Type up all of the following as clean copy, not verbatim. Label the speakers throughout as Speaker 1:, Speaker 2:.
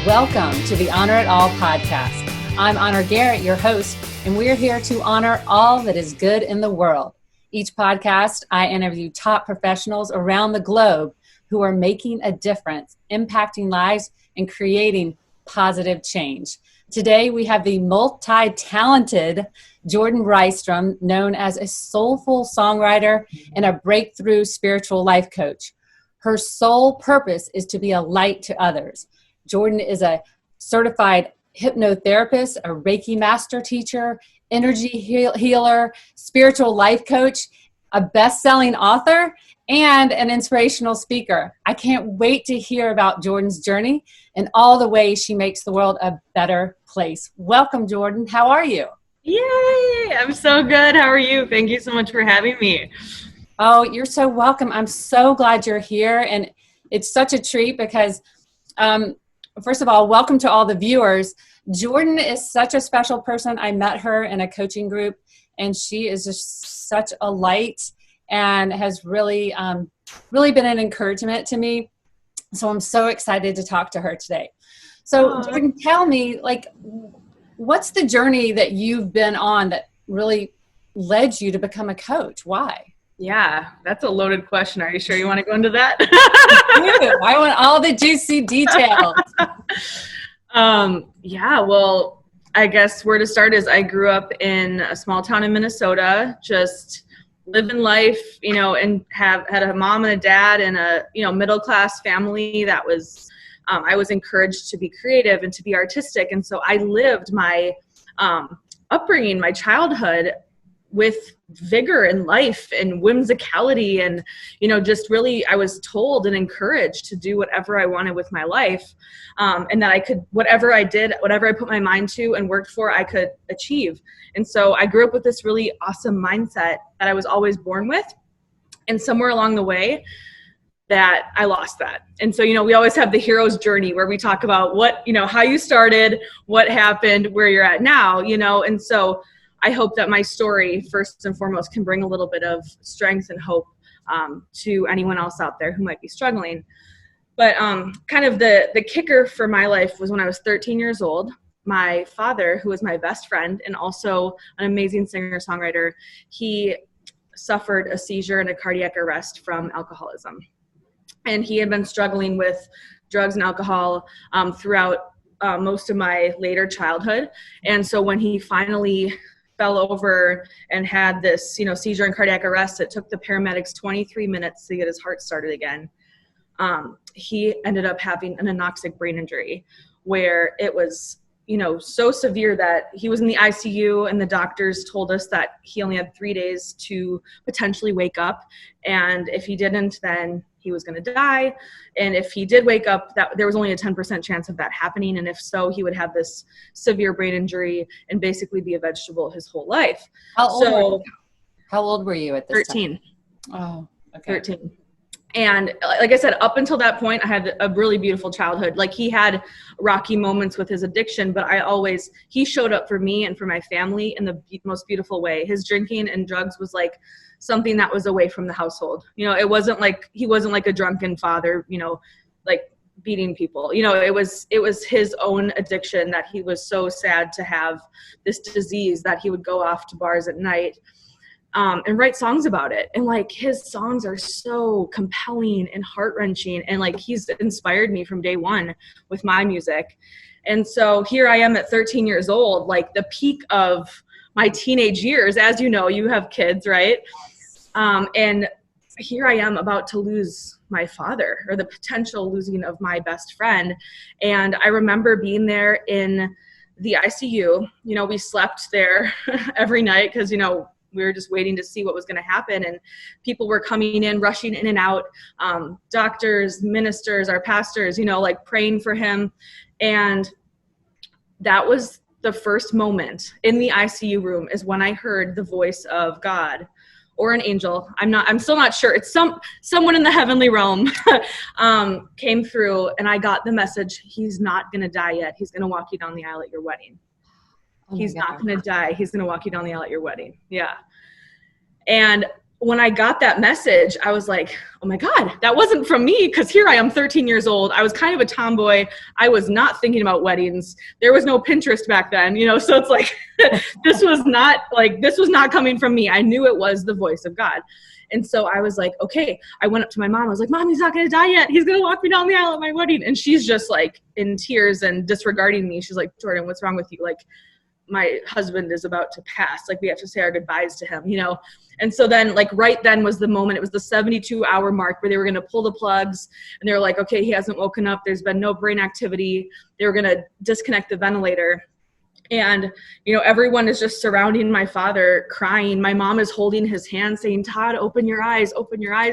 Speaker 1: Welcome to the Honor It All podcast. I'm Honor Garrett, your host, and we're here to honor all that is good in the world. Each podcast, I interview top professionals around the globe who are making a difference, impacting lives, and creating positive change. Today, we have the multi-talented Jourdan Rystrom, known as a soulful songwriter and a breakthrough spiritual life coach. Her sole purpose is to be a light to others. Jourdan is a certified hypnotherapist, a Reiki master teacher, energy healer, spiritual life coach, a best-selling author, and an inspirational speaker. I can't wait to hear about Jourdan's journey and all the ways she makes the world a better place. Welcome, Jourdan. How are you?
Speaker 2: Yay! I'm so good. How are you? Thank you so much for having me.
Speaker 1: Oh, you're so welcome. I'm so glad you're here. And it's such a treat because, first of all, welcome to all the viewers. Jourdan is such a special person. I met her in a coaching group, and she is just such a light and has really been an encouragement to me. So I'm so excited to talk to her today. So Jourdan, tell me, what's the journey that you've been on that really led you to become a coach? Why?
Speaker 2: Yeah, that's a loaded question. Are you sure you want to go into that?
Speaker 1: I want all the juicy details.
Speaker 2: Well, I guess where to start is I grew up in a small town in Minnesota, just living life, and had a mom and a dad and a, middle-class family that was, I was encouraged to be creative and to be artistic. And so I lived my upbringing, my childhood with vigor and life and whimsicality and, just really, I was told and encouraged to do whatever I wanted with my life. And that I could, whatever I did, whatever I put my mind to and worked for, I could achieve. And so I grew up with this really awesome mindset that I was always born with. And somewhere along the way that I lost that. And so, we always have the hero's journey where we talk about what, how you started, what happened, where you're at now, and so I hope that my story, first and foremost, can bring a little bit of strength and hope to anyone else out there who might be struggling. But kind of the kicker for my life was when I was 13 years old. My father, who was my best friend and also an amazing singer-songwriter, he suffered a seizure and a cardiac arrest from alcoholism. And he had been struggling with drugs and alcohol throughout most of my later childhood. And so when he finally fell over and had this, seizure and cardiac arrest, it took the paramedics 23 minutes to get his heart started again. He ended up having an anoxic brain injury where it was, so severe that he was in the ICU and the doctors told us that he only had 3 days to potentially wake up. And if he didn't, then he was going to die. And if he did wake up, that there was only a 10% chance of that happening. And if so, he would have this severe brain injury and basically be a vegetable his whole life.
Speaker 1: How old were you at this
Speaker 2: 13.
Speaker 1: time? Oh, okay.
Speaker 2: 13. And like I said, up until that point, I had a really beautiful childhood. Like he had rocky moments with his addiction, but he showed up for me and for my family in the most beautiful way. His drinking and drugs was like something that was away from the household. It wasn't like, he wasn't like a drunken father, like beating people. It was his own addiction that he was so sad to have this disease that he would go off to bars at night. And write songs about it. And like his songs are so compelling and heart-wrenching. And like he's inspired me from day one with my music. And so here I am at 13 years old, like the peak of my teenage years. As you know, you have kids, right? And here I am about to lose my father, or the potential losing of my best friend. And I remember being there in the ICU. We slept there every night because, we were just waiting to see what was going to happen. And people were coming in, rushing in and out, doctors, ministers, our pastors, praying for him. And that was the first moment in the ICU room is when I heard the voice of God or an angel. I'm still not sure. It's someone in the heavenly realm came through, and I got the message. He's not going to die yet. He's going to walk you down the aisle at your wedding. He's not going to die. He's going to walk you down the aisle at your wedding. Yeah. And when I got that message, I was like, oh my God, that wasn't from me. Cause here I am 13 years old. I was kind of a tomboy. I was not thinking about weddings. There was no Pinterest back then, so it's like, this was not coming from me. I knew it was the voice of God. And so I was like, okay, I went up to my mom. I was like, Mom, he's not going to die yet. He's going to walk me down the aisle at my wedding. And she's just like in tears and disregarding me. She's like, Jourdan, what's wrong with you? Like, my husband is about to pass. Like, we have to say our goodbyes to him, And so then, like, right then was the moment. It was the 72-hour mark where they were going to pull the plugs, and they were like, okay, he hasn't woken up. There's been no brain activity. They were going to disconnect the ventilator. And, everyone is just surrounding my father crying. My mom is holding his hand saying, Todd, open your eyes,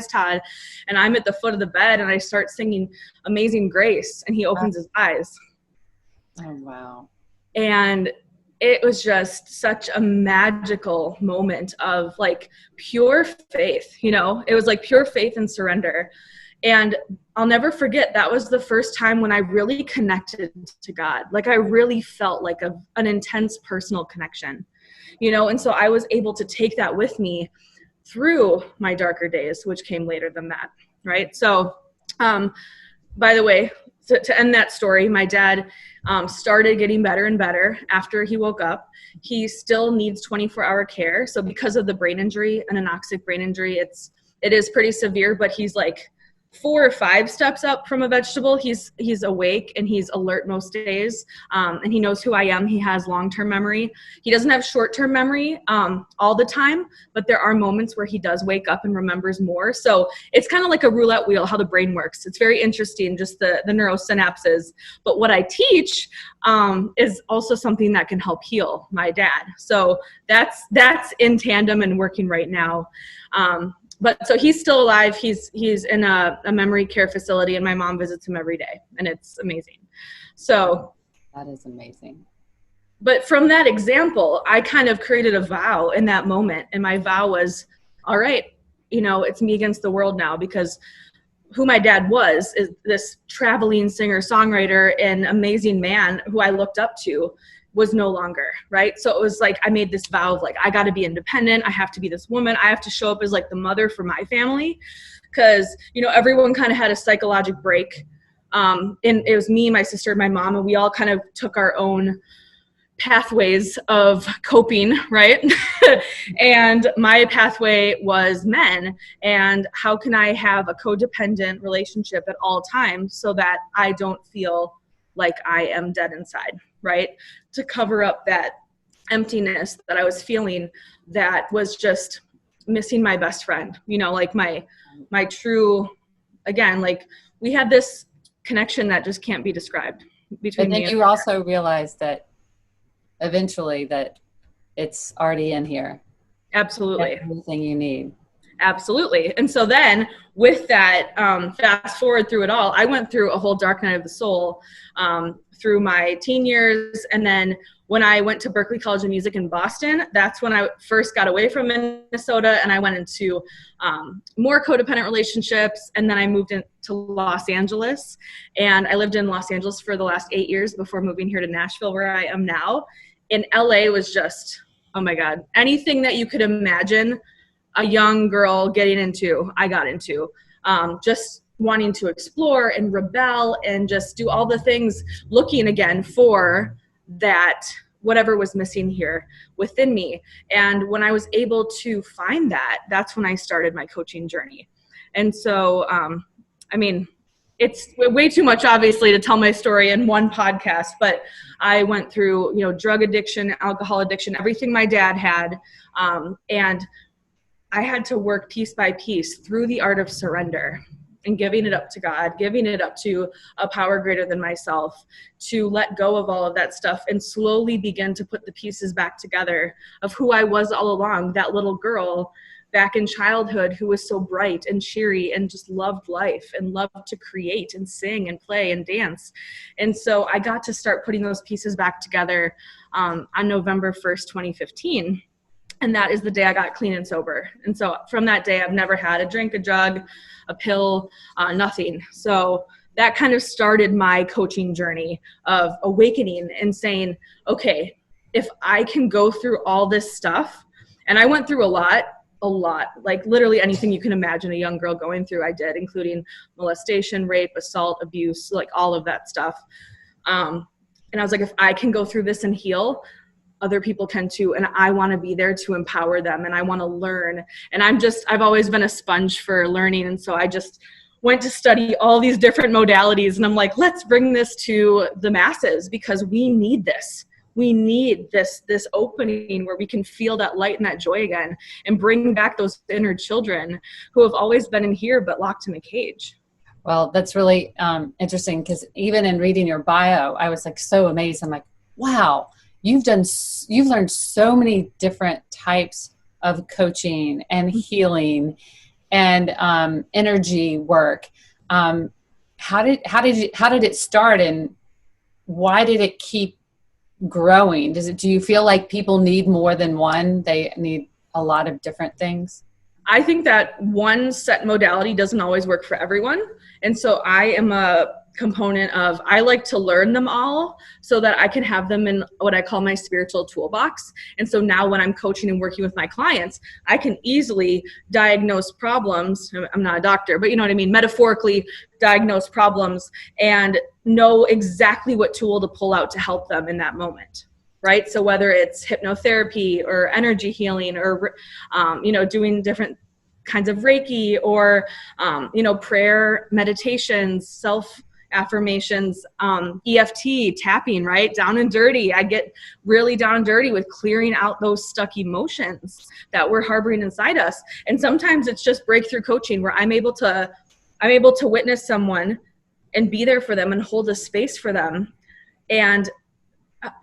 Speaker 2: Todd. And I'm at the foot of the bed and I start singing Amazing Grace, and he opens his eyes.
Speaker 1: Oh, wow.
Speaker 2: And it was just such a magical moment of like pure faith, it was like pure faith and surrender. And I'll never forget, that was the first time when I really connected to God. Like, I really felt like an intense personal connection, and so I was able to take that with me through my darker days, which came later than that. Right. So, by the way, to end that story, my dad started getting better and better after he woke up. He still needs 24-hour care. So because of the brain injury, an anoxic brain injury, it is pretty severe, but he's like 4 or 5 steps up from a vegetable. He's awake and he's alert most days. And he knows who I am. He has long-term memory. He doesn't have short-term memory all the time, but there are moments where he does wake up and remembers more. So it's kind of like a roulette wheel, how the brain works. It's very interesting, just the neurosynapses. But what I teach is also something that can help heal my dad. So that's in tandem and working right now. But so he's still alive. He's in a memory care facility, and my mom visits him every day, and it's amazing. So
Speaker 1: that is amazing.
Speaker 2: But from that example, I kind of created a vow in that moment, and my vow was, all right, it's me against the world now, because who my dad was is this traveling singer, songwriter, and amazing man who I looked up to was no longer, right? So it was like, I made this vow of like, I got to be independent. I have to be this woman. I have to show up as like the mother for my family. Cause everyone kind of had a psychological break. And it was me, my sister, and my mom, and we all kind of took our own pathways of coping, right? And my pathway was men. And how can I have a codependent relationship at all times so that I don't feel like I am dead inside, right? To cover up that emptiness that I was feeling, that was just missing my best friend, like my true, again, like we had this connection that just can't be described between me.
Speaker 1: And then you also realized that eventually that it's already in here.
Speaker 2: Absolutely.
Speaker 1: Everything you need.
Speaker 2: Absolutely. And so then with that, fast forward through it all, I went through a whole dark night of the soul through my teen years. And then when I went to Berklee College of Music in Boston, that's when I first got away from Minnesota, and I went into more codependent relationships. And then I moved into Los Angeles, and I lived in Los Angeles for the last 8 years before moving here to Nashville, where I am now. And LA was just, oh my God, anything that you could imagine a young girl getting into, I got into. Just wanting to explore and rebel and just do all the things, looking again for that, whatever was missing here within me. And when I was able to find that, that's when I started my coaching journey. And so, it's way too much, obviously, to tell my story in one podcast, but I went through, drug addiction, alcohol addiction, everything my dad had. And I had to work piece by piece through the art of surrender and giving it up to God, giving it up to a power greater than myself, to let go of all of that stuff and slowly begin to put the pieces back together of who I was all along, that little girl back in childhood who was so bright and cheery and just loved life and loved to create and sing and play and dance. And so I got to start putting those pieces back together on November 1st, 2015. And that is the day I got clean and sober. And so from that day, I've never had a drink, a drug, a pill, nothing. So that kind of started my coaching journey of awakening and saying, okay, if I can go through all this stuff, and I went through a lot, a lot, like literally anything you can imagine a young girl going through, I did, including molestation, rape, assault, abuse, like all of that stuff. And I was like, if I can go through this and heal, other people can too. And I want to be there to empower them, and I want to learn. And I've always been a sponge for learning. And so I just went to study all these different modalities, and I'm like, let's bring this to the masses, because we need this. We need this opening where we can feel that light and that joy again, and bring back those inner children who have always been in here but locked in a cage.
Speaker 1: Well, that's really interesting, because even in reading your bio, I was like so amazed. I'm like, wow, you've learned so many different types of coaching and healing and energy work. How did it start, and why did it keep growing? Do you feel like people need more than one? They need a lot of different things?
Speaker 2: I think that one set modality doesn't always work for everyone. And so I am a component of, I like to learn them all so that I can have them in what I call my spiritual toolbox. And so now when I'm coaching and working with my clients, I can easily diagnose problems. I'm not a doctor, but you know what I mean? Metaphorically diagnose problems and know exactly what tool to pull out to help them in that moment. Right? So whether it's hypnotherapy or energy healing or, doing different kinds of Reiki or, prayer, meditations, self-affirmations, EFT, tapping, right? Down and dirty. I get really down and dirty with clearing out those stuck emotions that we're harboring inside us. And sometimes it's just breakthrough coaching where I'm able to witness someone and be there for them and hold a space for them and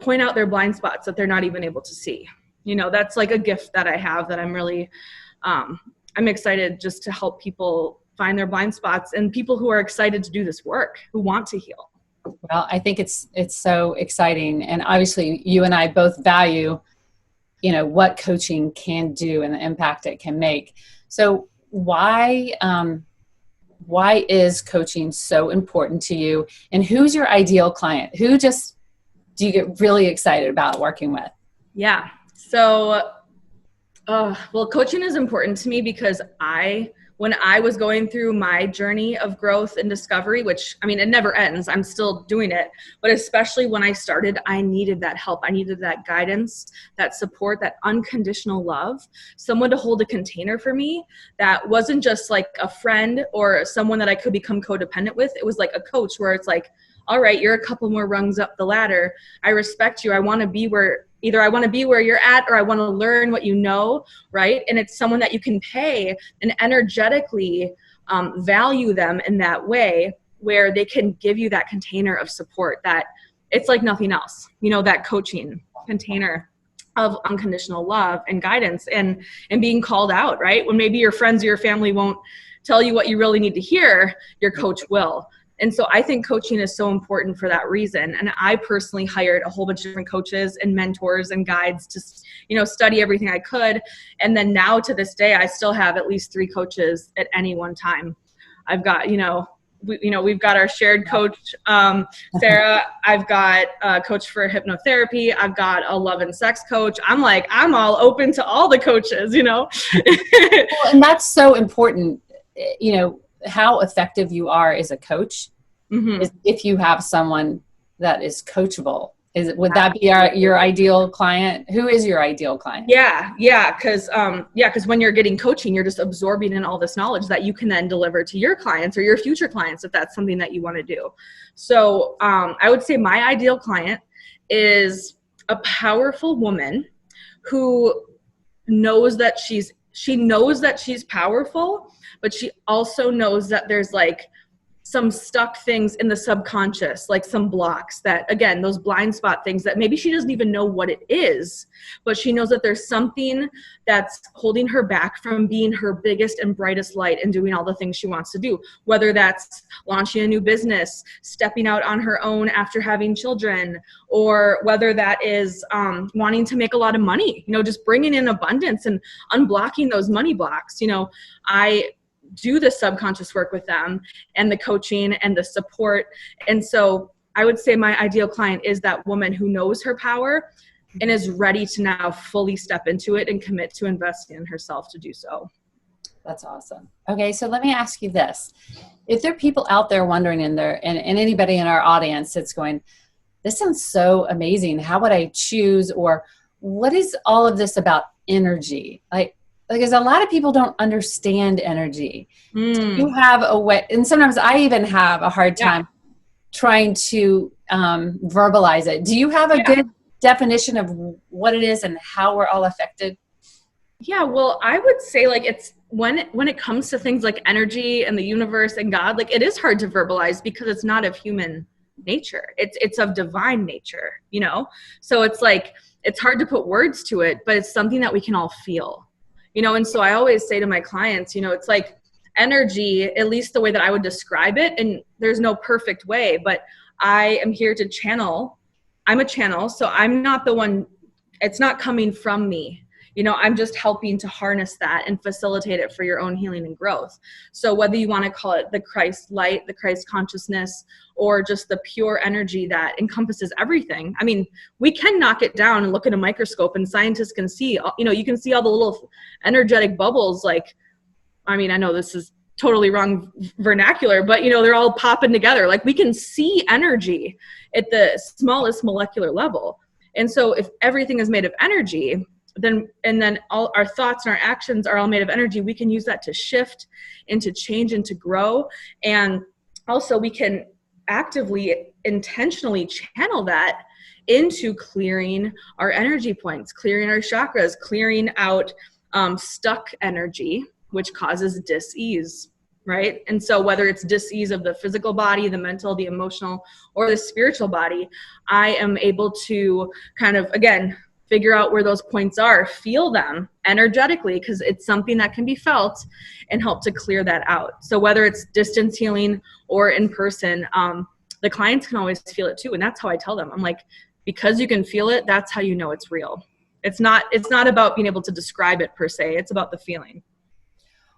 Speaker 2: point out their blind spots that they're not even able to see. That's like a gift that I have that I'm really, I'm excited just to help people find their blind spots, and people who are excited to do this work, who want to heal.
Speaker 1: Well, I think it's so exciting. And obviously you and I both value, what coaching can do and the impact it can make. So why is coaching so important to you, and who's your ideal client? Who do you get really excited about working with?
Speaker 2: Yeah. So, coaching is important to me because when I was going through my journey of growth and discovery, which, it never ends, I'm still doing it, but especially when I started, I needed that help. I needed that guidance, that support, that unconditional love, someone to hold a container for me that wasn't just like a friend or someone that I could become codependent with. It was like a coach where it's like, all right, you're a couple more rungs up the ladder. I respect you. I want to be where you're at, or I want to learn what you know, right? And it's someone that you can pay and energetically value them in that way where they can give you that container of support that it's like nothing else, that coaching container of unconditional love and guidance and being called out, right? When maybe your friends or your family won't tell you what you really need to hear, your coach will. And so I think coaching is so important for that reason. And I personally hired a whole bunch of different coaches and mentors and guides to, study everything I could. And then now to this day, I still have at least 3 coaches at any one time. I've got, we've got our shared coach, Sarah. I've got a coach for hypnotherapy. I've got a love and sex coach. I'm all open to all the coaches,
Speaker 1: Well, and that's so important, how effective you are as a coach is if you have someone that is coachable. Would that be your ideal client? Who is your ideal client?
Speaker 2: Yeah. Cause when you're getting coaching, you're just absorbing in all this knowledge that you can then deliver to your clients or your future clients, if that's something that you want to do. So, I would say my ideal client is a powerful woman who knows that she knows that she's powerful, but she also knows that there's like some stuck things in the subconscious, like some blocks that, again, those blind spot things that maybe she doesn't even know what it is, but she knows that there's something that's holding her back from being her biggest and brightest light and doing all the things she wants to do, whether that's launching a new business, stepping out on her own after having children, or whether that is wanting to make a lot of money, just bringing in abundance and unblocking those money blocks. I do the subconscious work with them and the coaching and the support. And so I would say my ideal client is that woman who knows her power, and is ready to now fully step into it and commit to investing in herself to do so.
Speaker 1: That's awesome. Okay, so let me ask you this. If there are people out there wondering and anybody in our audience that's going, this sounds so amazing. How would I choose, or what is all of this about energy? Like, because a lot of people don't understand energy. Do you have a way, and sometimes I even have a hard time trying to verbalize it. Do you have a good definition of what it is and how we're all affected?
Speaker 2: Yeah, well, I would say like it's when it comes to things like energy and the universe and God, like it is hard to verbalize because it's not of human nature. It's of divine nature, you know? So it's like, it's hard to put words to it, but it's something that we can all feel, you know? And so I always say to my clients, you know, it's like energy, at least the way that I would describe it, and there's no perfect way, but I am here to channel. I'm a channel, so I'm not the one, it's not coming from me. You know, I'm just helping to harness that and facilitate it for your own healing and growth. So whether you want to call it the Christ light, the Christ consciousness, or just the pure energy that encompasses everything. I mean, we can knock it down and look at a microscope and scientists can see, you know, you can see all the little energetic bubbles. Like, I mean, I know this is totally wrong vernacular, but you know, they're all popping together. Like we can see energy at the smallest molecular level. And so if everything is made of energy, then all our thoughts and our actions are all made of energy. We can use that to shift and to change and to grow. And also we can actively, intentionally channel that into clearing our energy points, clearing our chakras, clearing out stuck energy, which causes dis-ease, right? And so whether it's dis-ease of the physical body, the mental, the emotional, or the spiritual body, I am able to kind of, again, figure out where those points are, feel them energetically, because it's something that can be felt, and help to clear that out. So whether it's distance healing or in person, the clients can always feel it too. And that's how I tell them. I'm like, because you can feel it, that's how you know it's real. It's not about being able to describe it per se. It's about the feeling.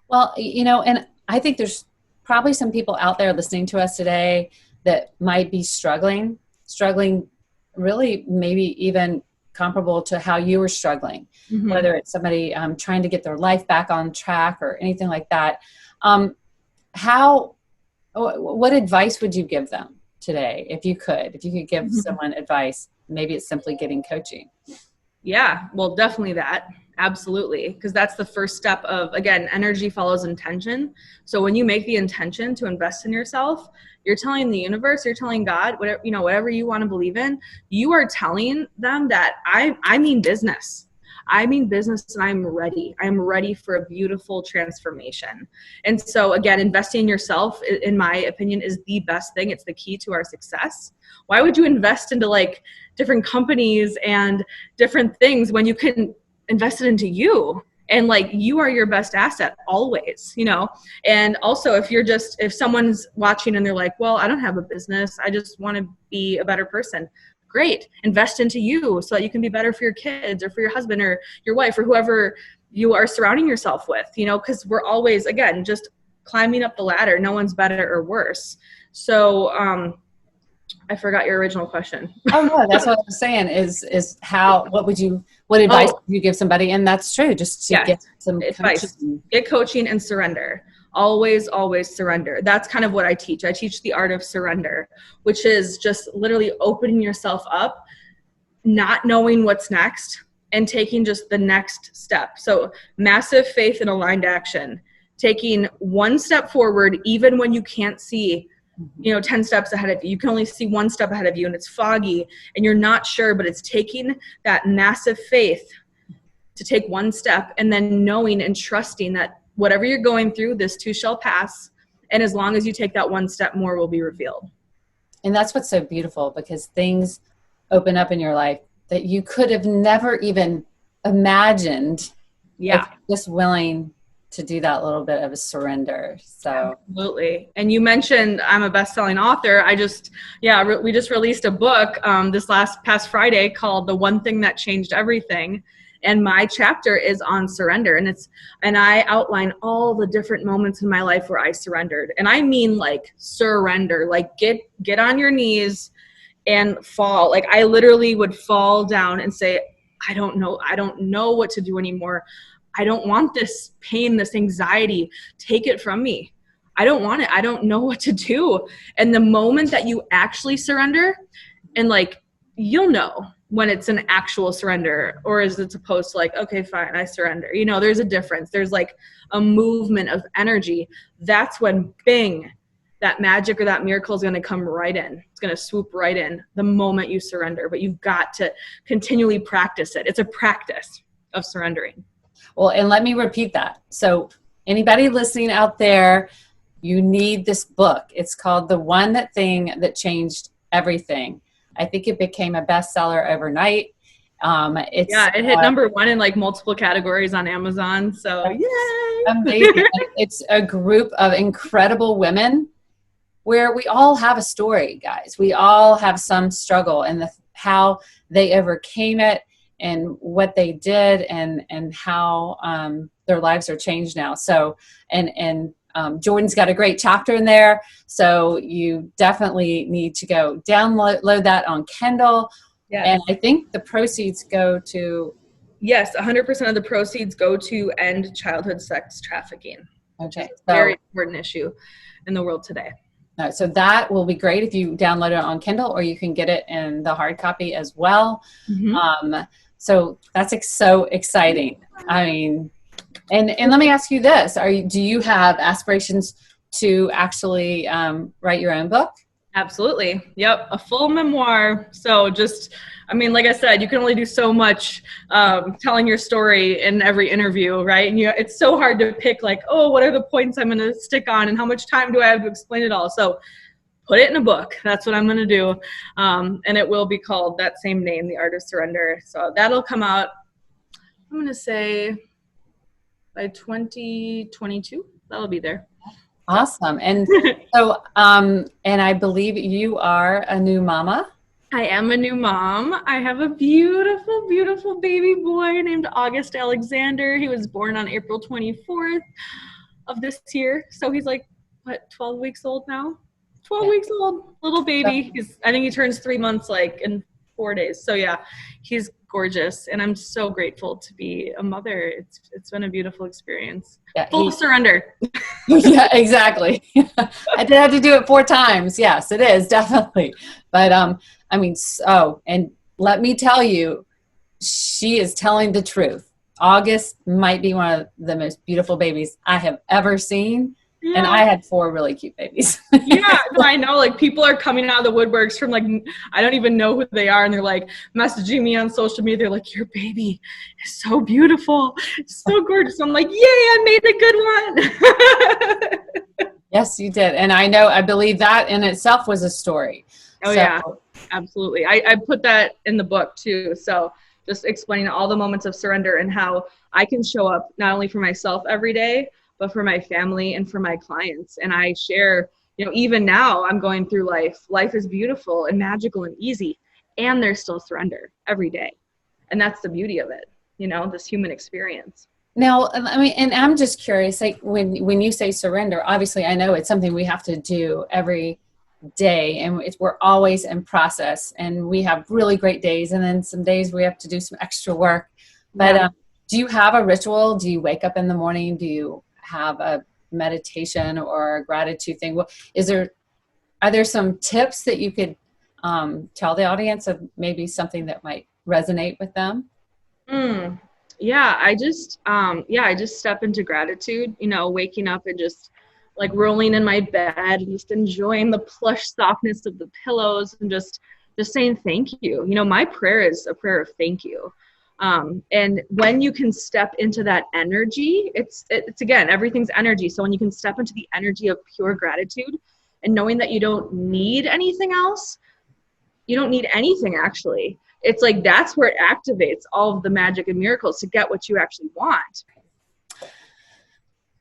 Speaker 1: Well, you know, and I think there's probably some people out there listening to us today that might be struggling really maybe even comparable to how you were struggling, whether it's somebody trying to get their life back on track or anything like that. What advice would you give them today if you could give someone advice? Maybe it's simply getting coaching.
Speaker 2: Yeah, well, definitely that. Absolutely. Because that's the first step of, again, energy follows intention. So when you make the intention to invest in yourself, you're telling the universe, you're telling God, whatever you want to believe in, you are telling them that I mean business. I mean business, and I'm ready. I'm ready for a beautiful transformation. And so again, investing in yourself, in my opinion, is the best thing. It's the key to our success. Why would you invest into like different companies and different things when you can invest it into you? And like, you are your best asset always, you know? And also if someone's watching and they're like, well, I don't have a business, I just want to be a better person. Great. Invest into you so that you can be better for your kids or for your husband or your wife or whoever you are surrounding yourself with, you know, because we're always, again, just climbing up the ladder. No one's better or worse. So, I forgot your original question.
Speaker 1: Oh no, that's what I was saying is what advice would you give somebody? And that's true. Just to get some
Speaker 2: advice. Get coaching and surrender. Always, always surrender. That's kind of what I teach. I teach the art of surrender, which is just literally opening yourself up, not knowing what's next, and taking just the next step. So massive faith and aligned action, taking one step forward, even when you can't see 10 steps ahead of you. You can only see one step ahead of you and it's foggy and you're not sure, but it's taking that massive faith to take one step and then knowing and trusting that whatever you're going through, this too shall pass. And as long as you take that one step, more will be revealed.
Speaker 1: And that's what's so beautiful, because things open up in your life that you could have never even imagined.
Speaker 2: Yeah.
Speaker 1: If you're just willing to do that little bit of a surrender. So
Speaker 2: absolutely. And you mentioned I'm a best-selling author. We just released a book this past Friday called The One Thing That Changed Everything. And my chapter is on surrender. And I outline all the different moments in my life where I surrendered. And I mean like surrender, like get on your knees and fall. Like I literally would fall down and say, I don't know what to do anymore. I don't want this pain, this anxiety. Take it from me. I don't want it. I don't know what to do. And the moment that you actually surrender, and like, you'll know when it's an actual surrender, or is it supposed to like, okay, fine, I surrender. You know, there's a difference. There's like a movement of energy. That's when, bing, that magic or that miracle is going to come right in. It's going to swoop right in the moment you surrender. But you've got to continually practice it. It's a practice of surrendering.
Speaker 1: Well, and let me repeat that. So anybody listening out there, you need this book. It's called The One Thing That Changed Everything. I think it became a bestseller overnight.
Speaker 2: It hit number one in like multiple categories on Amazon. So yay!
Speaker 1: Amazing. It's a group of incredible women where we all have a story, guys. We all have some struggle, and how they overcame it and what they did, and how their lives are changed now. So, and Jourdan's got a great chapter in there. So you definitely need to go download that on Kindle. Yes. And I think the proceeds go to...
Speaker 2: Yes, 100% of the proceeds go to end childhood sex trafficking.
Speaker 1: Okay.
Speaker 2: It's a very important issue in the world today.
Speaker 1: So that will be great if you download it on Kindle, or you can get it in the hard copy as well. Mm-hmm. So that's so exciting. I mean, and let me ask you this: do you have aspirations to actually write your own book?
Speaker 2: Absolutely. Yep. A full memoir. So like I said, you can only do so much telling your story in every interview, right? And it's so hard to pick like, oh, what are the points I'm going to stick on, and how much time do I have to explain it all? So put it in a book. That's what I'm going to do. And it will be called that same name, The Art of Surrender. So that'll come out, I'm going to say, by 2022. That'll be there.
Speaker 1: Awesome. And so, and I believe you are a new mama.
Speaker 2: I am a new mom. I have a beautiful, beautiful baby boy named August Alexander. He was born on April 24th of this year. So he's like, 12 weeks old now? 12 weeks old, little baby. I think he turns 3 months like in 4 days. So yeah, he's gorgeous. And I'm so grateful to be a mother. It's been a beautiful experience. Yeah, full surrender.
Speaker 1: Yeah, exactly. I did have to do it 4 times. Yes, it is definitely. But and let me tell you, she is telling the truth. August might be one of the most beautiful babies I have ever seen. Yeah. And I had 4 really cute babies.
Speaker 2: Yeah, no, I know. Like, people are coming out of the woodworks from like, I don't even know who they are. And they're like messaging me on social media. They're like, your baby is so beautiful. It's so gorgeous. I'm like, yay, I made a good one.
Speaker 1: Yes, you did. And I believe that in itself was a story.
Speaker 2: Oh, yeah, absolutely. I put that in the book too. So just explaining all the moments of surrender and how I can show up not only for myself every day, but for my family and for my clients. And I share, even now I'm going through life. Life is beautiful and magical and easy, and there's still surrender every day. And that's the beauty of it, this human experience.
Speaker 1: Now, and I'm just curious, like when you say surrender, obviously I know it's something we have to do every day, and we're always in process, and we have really great days, and then some days we have to do some extra work. But do you have a ritual? Do you wake up in the morning? Do you have a meditation or a gratitude thing? Are there some tips that you could tell the audience of maybe something that might resonate with them?
Speaker 2: Yeah, I just step into gratitude, waking up and just like rolling in my bed and just enjoying the plush softness of the pillows and just saying thank you. My prayer is a prayer of thank you. And when you can step into that energy, it's again, everything's energy. So when you can step into the energy of pure gratitude and knowing that you don't need anything else, you don't need anything actually. It's like, that's where it activates all of the magic and miracles to get what you actually want.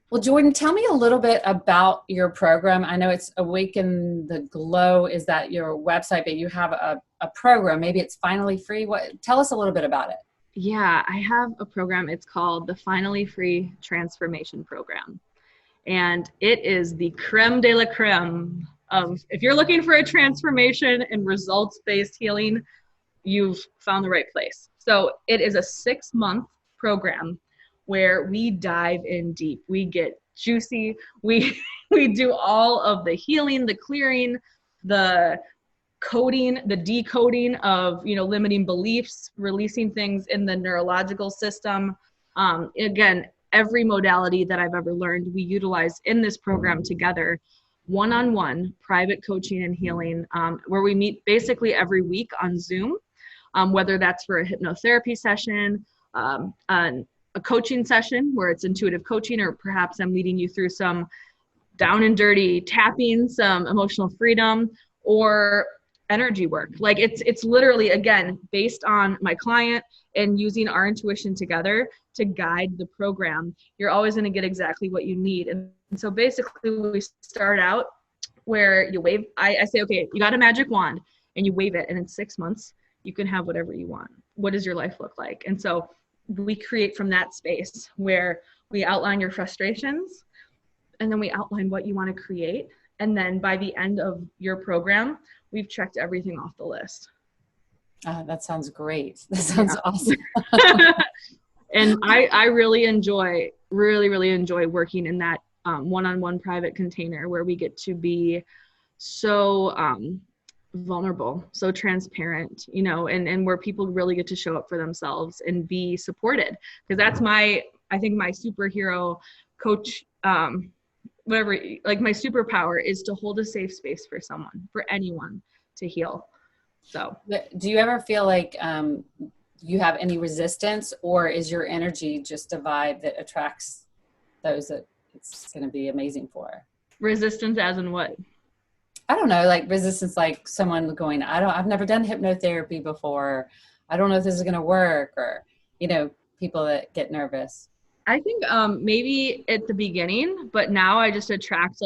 Speaker 1: Well, Jourdan, tell me a little bit about your program. I know it's Awaken the Glow. Is that your website? But you have a program. Maybe it's finally free. Tell us a little bit about it.
Speaker 2: Yeah, I have a program. It's called the Finally Free Transformation Program. And it is the creme de la creme of, if you're looking for a transformation and results-based healing, you've found the right place. So it is a 6-month program where we dive in deep. We get juicy. We do all of the healing, the clearing, the coding, the decoding of, limiting beliefs, releasing things in the neurological system. Again, every modality that I've ever learned, we utilize in this program together, one-on-one private coaching and healing, where we meet basically every week on Zoom, whether that's for a hypnotherapy session, a coaching session where it's intuitive coaching, or perhaps I'm leading you through some down and dirty tapping, some emotional freedom, or energy work. Like it's literally, again, based on my client and using our intuition together to guide the program. You're always going to get exactly what you need. And so basically we start out where you wave, I say, okay, you got a magic wand and you wave it, and in 6 months you can have whatever you want. What does your life look like? And so we create from that space where we outline your frustrations, and then we outline what you want to create. And then by the end of your program, we've checked everything off the list.
Speaker 1: That sounds great. That sounds awesome.
Speaker 2: And I really enjoy working in that one-on-one private container where we get to be so vulnerable, so transparent, and where people really get to show up for themselves and be supported. Because that's I think my superhero coach, whatever, like my superpower is to hold a safe space for someone, for anyone to heal. So
Speaker 1: do you ever feel like you have any resistance, or is your energy just a vibe that attracts those that it's going to be amazing for?
Speaker 2: Resistance as in what?
Speaker 1: I don't know, like resistance, like someone going, I've never done hypnotherapy before. I don't know if this is going to work, or, people that get nervous.
Speaker 2: I think maybe at the beginning, but now I just attract,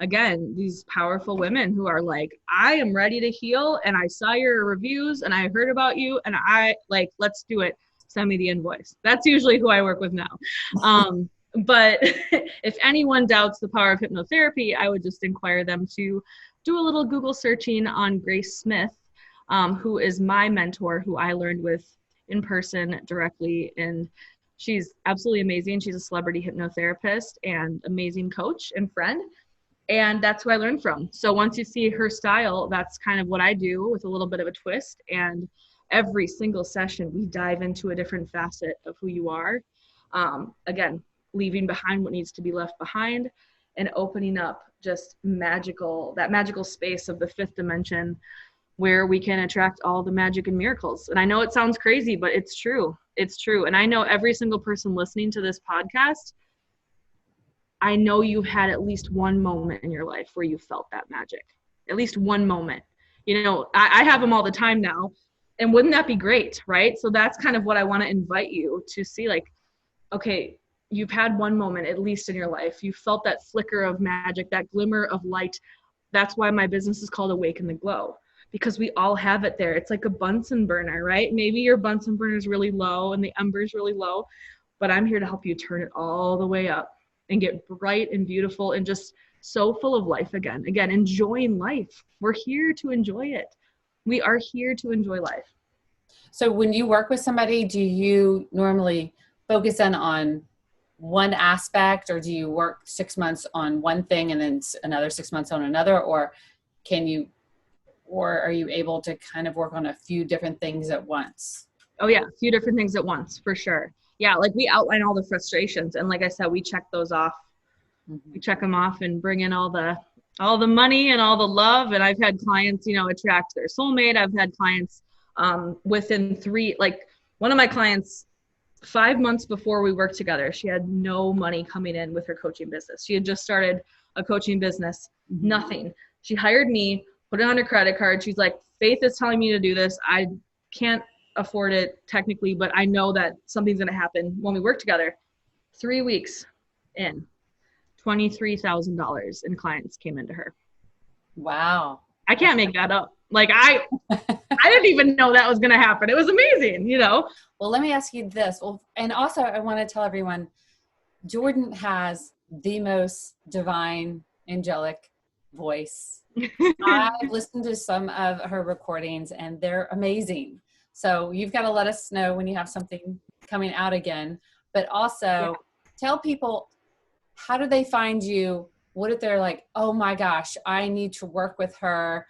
Speaker 2: again, these powerful women who are like, I am ready to heal, and I saw your reviews and I heard about you, and let's do it. Send me the invoice. That's usually who I work with now. But if anyone doubts the power of hypnotherapy, I would just inquire them to do a little Google searching on Grace Smith, who is my mentor, who I learned with in person directly. And she's absolutely amazing. She's a celebrity hypnotherapist and amazing coach and friend. And that's who I learned from. So once you see her style, that's kind of what I do with a little bit of a twist. And every single session, we dive into a different facet of who you are. Again, leaving behind what needs to be left behind, and opening up just that magical space of the 5th dimension where we can attract all the magic and miracles. And I know it sounds crazy, but it's true. It's true. And I know every single person listening to this podcast, I know you've had at least one moment in your life where you felt that magic. At least one moment. I have them all the time now. And wouldn't that be great, right? So that's kind of what I want to invite you to see, okay, you've had one moment, at least in your life. You felt that flicker of magic, that glimmer of light. That's why my business is called Awaken the Glow, because we all have it there. It's like a Bunsen burner, right? Maybe your Bunsen burner is really low and the ember's really low, but I'm here to help you turn it all the way up and get bright and beautiful and just so full of life again. Again, enjoying life. We're here to enjoy it. We are here to enjoy life.
Speaker 1: So when you work with somebody, do you normally focus in on one aspect, or do you work 6 months on one thing and then another 6 months on another, or are you able to kind of work on a few different things at once?
Speaker 2: Oh yeah, a few different things at once, for sure. Yeah, we outline all the frustrations, and like I said, we check those off. Mm-hmm. We check them off and bring in all the money and all the love. And I've had clients, attract their soulmate. I've had clients within 3, one of my clients, 5 months before we worked together, she had no money coming in with her coaching business. She had just started a coaching business, nothing. She hired me, put it on her credit card. She's like, Faith is telling me to do this. I can't afford it technically, but I know that something's going to happen when we work together. 3 weeks in, $23,000 in clients came into her.
Speaker 1: Wow.
Speaker 2: I can't make that up. I didn't even know that was going to happen. It was amazing,
Speaker 1: Well, let me ask you this. Well, and also I want to tell everyone, Jourdan has the most divine, angelic voice. I've listened to some of her recordings and they're amazing. So you've got to let us know when you have something coming out again, but also tell people, how do they find you? What if they're like, oh my gosh, I need to work with her?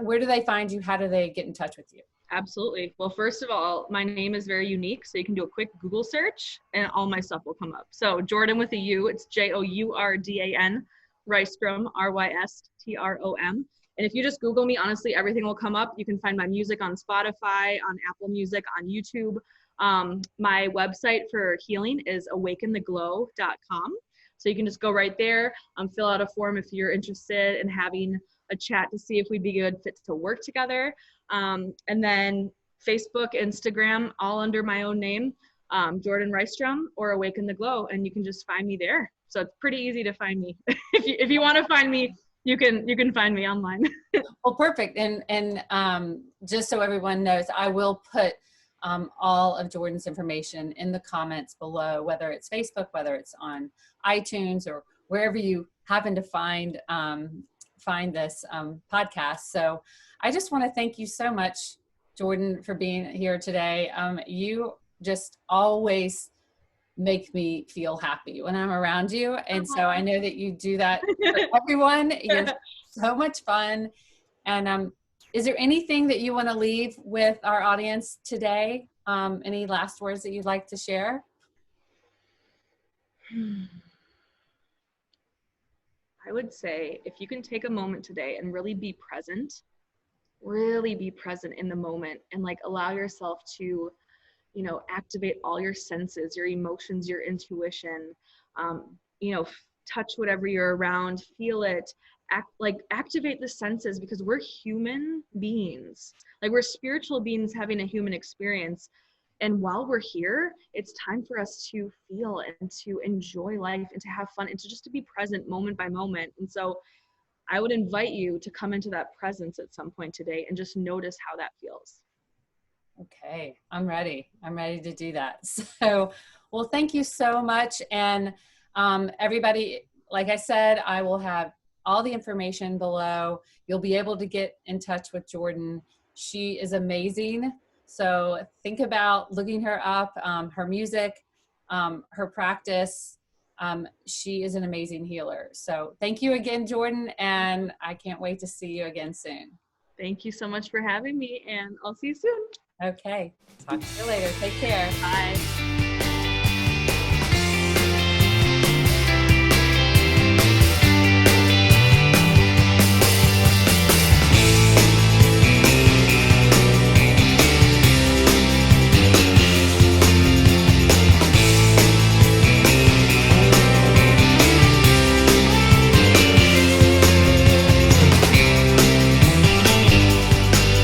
Speaker 1: Where do they find you? How do they get in touch with you?
Speaker 2: Absolutely. Well, first of all, my name is very unique, so you can do a quick Google search and all my stuff will come up. So Jourdan with a U, it's Jourdan, Rystrom, Rystrom. And if you just Google me, honestly, everything will come up. You can find my music on Spotify, on Apple Music, on YouTube. My website for healing is awakentheglow.com. So you can just go right there, fill out a form if you're interested in having a chat to see if we'd be a good fit to work together. And then Facebook, Instagram, all under my own name, Jourdan Rystrom or Awaken the Glow, and you can just find me there. So it's pretty easy to find me. if you want to find me, you can find me online.
Speaker 1: Well, perfect. And just so everyone knows, I will put all of Jourdan's information in the comments below, whether it's Facebook, whether it's on iTunes, or wherever you happen to find this podcast. So I just want to thank you so much, Jourdan, for being here today. You just always make me feel happy when I'm around you. And so I know that you do that for everyone. You're so much fun. And is there anything that you want to leave with our audience today? Any last words that you'd like to share?
Speaker 2: I would say if you can take a moment today and really be present in the moment, and like allow yourself to, activate all your senses, your emotions, your intuition, touch whatever you're around, feel it, activate the senses, because we're human beings. Like, we're spiritual beings having a human experience. And while we're here, it's time for us to feel and to enjoy life and to have fun and to just to be present moment by moment. And so I would invite you to come into that presence at some point today and just notice how that feels.
Speaker 1: Okay, I'm ready. I'm ready to do that. So, well, thank you so much. And everybody, like I said, I will have all the information below. You'll be able to get in touch with Jourdan. She is amazing. So think about looking her up, her music, her practice. She is an amazing healer. So thank you again, Jourdan, and I can't wait to see you again soon.
Speaker 2: Thank you so much for having me, and I'll see you soon.
Speaker 1: Okay, talk to you later. Take care.
Speaker 2: Bye.